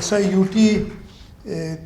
SIUT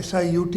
SIUT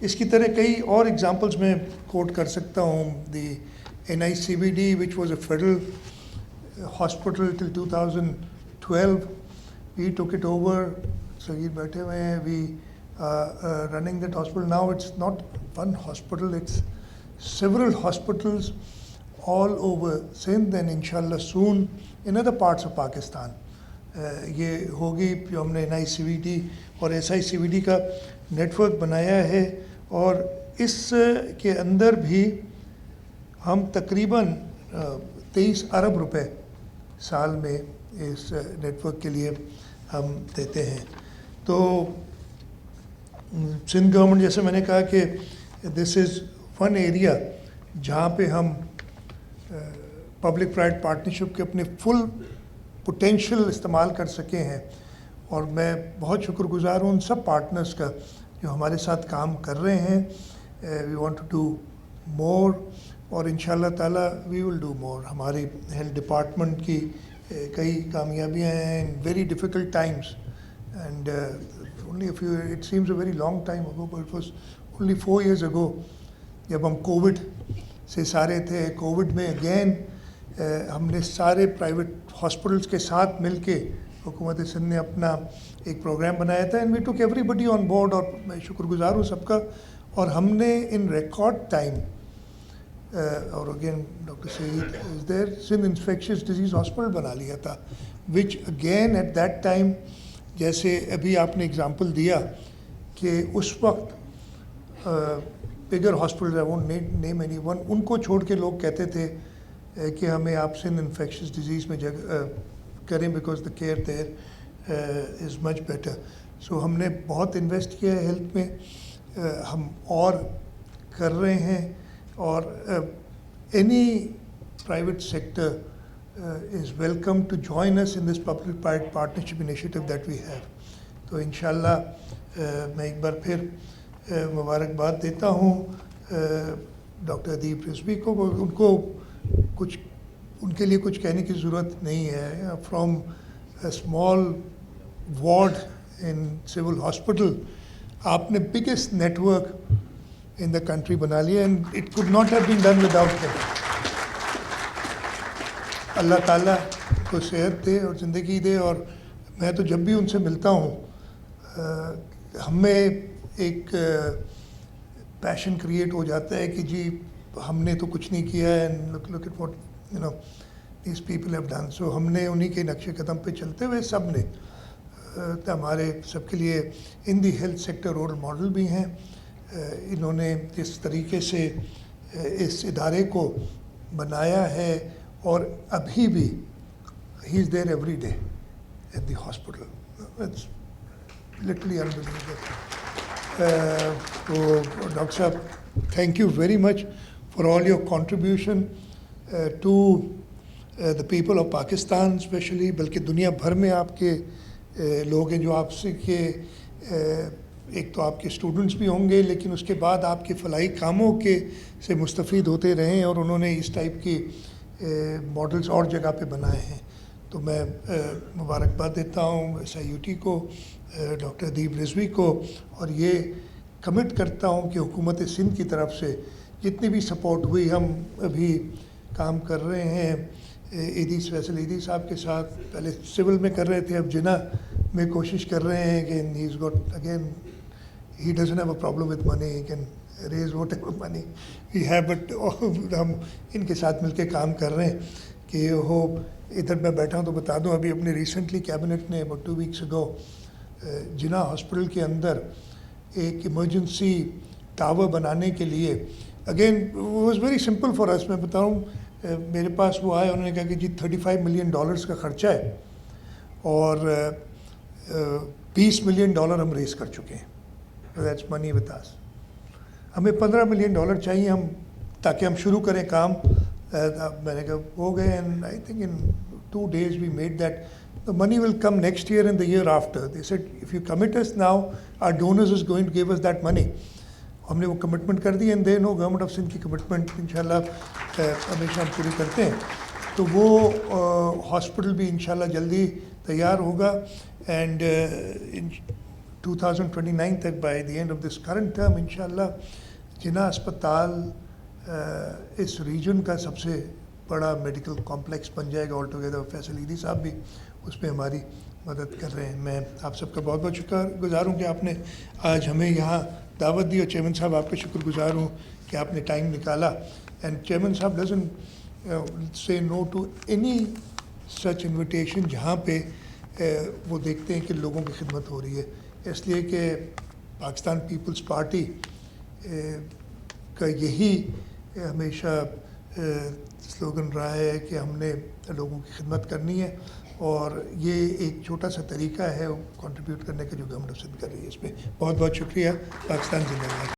اس کی طرح کئی اور ایگزامپلس میں کوٹ کر سکتا ہوں. دی NICVD which was a federal hospital till 2012, we took it over. Sageer بیٹھے ہوئے ہیں. We running that hospital now. It's not one hospital, it's several hospitals all over Sindh and inshallah soon in other parts of Pakistan. یہ ہوگی جو ہم نے NICVD اور SICVD کا نیٹ ورک بنایا ہے, اور اس کے اندر بھی ہم تقریباً 23 ارب روپے سال میں اس نیٹ ورک کے لیے ہم دیتے ہیں. تو سندھ گورنمنٹ, جیسے میں نے کہا کہ دس از ون ایریا جہاں پہ ہم پبلک پرائیویٹ پارٹنرشپ کے اپنے فل پوٹینشیل استعمال کر سکے ہیں, اور میں بہت شکر گزار ہوں ان سب پارٹنرز کا جو ہمارے ساتھ کام کر رہے ہیں. We want to do more, اور انشاءاللہ تعالیٰ وی ول ڈو مور. ہماری ہیلتھ ڈپارٹمنٹ کی کئی کامیابیاں ہیں in very difficult Times, and only a few, it seems a very long time ago, but it was only 4 years ago جب ہم کووڈ سے سارے تھے. کووڈ میں اگین ہم نے سارے پرائیویٹ ہاسپٹلس کے ساتھ مل کے حکومت سندھ نے اپنا ایک پروگرام بنایا تھا, اینڈ وی ٹوک ایوری بڈی آن بورڈ, اور میں شکر گزار ہوں سب کا. اور ہم نے ان ریکارڈ ٹائم, اور again doctor Saeed is there, Sindh infectious disease hospital بنا لیا تھا, which again at that time, جیسے ابھی آپ نے اگزامپل دیا کہ اس وقت bigger hospital, I won't name anyone ون, ان کو چھوڑ کے لوگ کہتے تھے کہ ہمیں آپ سندھ انفیکشس ڈیزیز میں جگہ کریں because the care there is much better. So ہم نے بہت انویسٹ کیا ہے ہیلتھ میں, ہم اور کر رہے ہیں, اور any private sector is welcome to join us in this public-private partnership initiative that we have. تو انشاءاللہ میں ایک بار پھر مبارکباد دیتا ہوں ڈاکٹر ادیب رضوی کو. ان کو کچھ, ان کے لیے کچھ کہنے کی ضرورت نہیں ہے. From a small ward in civil hospital آپ نے biggest network in the country بنا لیا, and it could not have been done without them. اللہ تعالیٰ کو صحت دے اور زندگی دے. اور میں تو جب بھی ان سے ملتا ہوں ہمیں ایک پیشن کریٹ ہو جاتا ہے کہ جی ہم نے تو کچھ نہیں کیا ہے, look at what you know these people have done. سو ہم نے انہی کے نقش قدم پہ چلتے ہوئے سب نے ہمارے سب کے لیے ان the health sector role model بھی ہیں. انہوں نے جس طریقے سے اس ادارے کو بنایا ہے, اور ابھی بھی he is there every day at the hospital. It's literally unbelievable. تو ڈاکٹر صاحب thank you very much for all your contribution to the people of Pakistan especially, بلکہ دنیا بھر میں آپ کے لوگ ہیں جو آپ سے کہ ایک تو آپ کے اسٹوڈنٹس بھی ہوں گے, لیکن اس کے بعد آپ کے فلاحی کاموں کے سے مستفید ہوتے رہے ہیں, اور انہوں نے اس ٹائپ کی ماڈلز اور جگہ پہ بنائے ہیں. تو میں مبارکباد دیتا ہوں SIUT کو, ڈاکٹر ادیب رضوی کو, اور یہ کمٹ کرتا ہوں کہ حکومت سندھ کی طرف سے جتنی بھی سپورٹ ہوئی, ہم ابھی کام کر رہے ہیں ایدیس فیصل ایدی صاحب کے ساتھ, پہلے سول میں کر رہے تھے, اب جنا میں کوشش کر رہے ہیں کہ he is got again, he doesn't have a problem with money, he can raise whatever money we have, but ہم ان کے ساتھ مل کے کام کر رہے ہیں کہ ہو. ادھر میں بیٹھا ہوں تو بتا دوں, ابھی اپنے ریسنٹلی کیبنٹ نے about 2 weeks ago Jinnah hospital کے اندر ایک ایمرجنسی ٹاور بنانے کے لیے, again was very simple for us, میں بتاؤں میرے پاس وہ آئے, انہوں نے کہا کہ جی $35 million کا خرچہ ہے, اور $20 million ہم ریز کر چکے ہیں. دیٹس منی وتھ اس. ہمیں $15 million چاہیے ہم تاکہ ہم شروع کریں کام. میں نے کہا ہو گئے, and I think in 2 days we made that. The money will come next year and the year after. They said if you commit us now, our donors is going to give us that money. ہم نے وہ commitment کر دی, and they know government of Sindh کی commitment انشاءاللہ ہمیشہ ہم پوری کرتے ہیں. تو وہ ہاسپٹل بھی انشاءاللہ جلدی تیار ہوگا, اینڈ 2029 تک by the end of this current term انشاءاللہ جناح اسپتال اس ریجن کا سب سے بڑا میڈیکل کمپلیکس بن جائے گا آل ٹوگیدر. فیصل عیدی صاحب بھی اس میں ہماری مدد کر رہے ہیں. میں آپ سب کا بہت بہت شکر گزار ہوں کہ آپ نے آج ہمیں یہاں دعوت دی, اور چیئرمین صاحب آپ کا شکر گزار ہوں کہ آپ نے ٹائم نکالا. اینڈ چیئرمین صاحب ڈزنٹ سے نو ٹو اینی سچ انویٹیشن جہاں پہ وہ دیکھتے ہیں کہ لوگوں کی خدمت ہو رہی ہے, اس لیے کہ پاکستان پیپلز پارٹی کا یہی ہمیشہ سلوگن رہا ہے کہ ہم نے لوگوں کی خدمت کرنی ہے, اور یہ ایک چھوٹا سا طریقہ ہے کنٹریبیوٹ کرنے کا جو گورنمنٹ سندھ کر رہی ہے. اس میں بہت بہت شکریہ. پاکستان زندہ باد.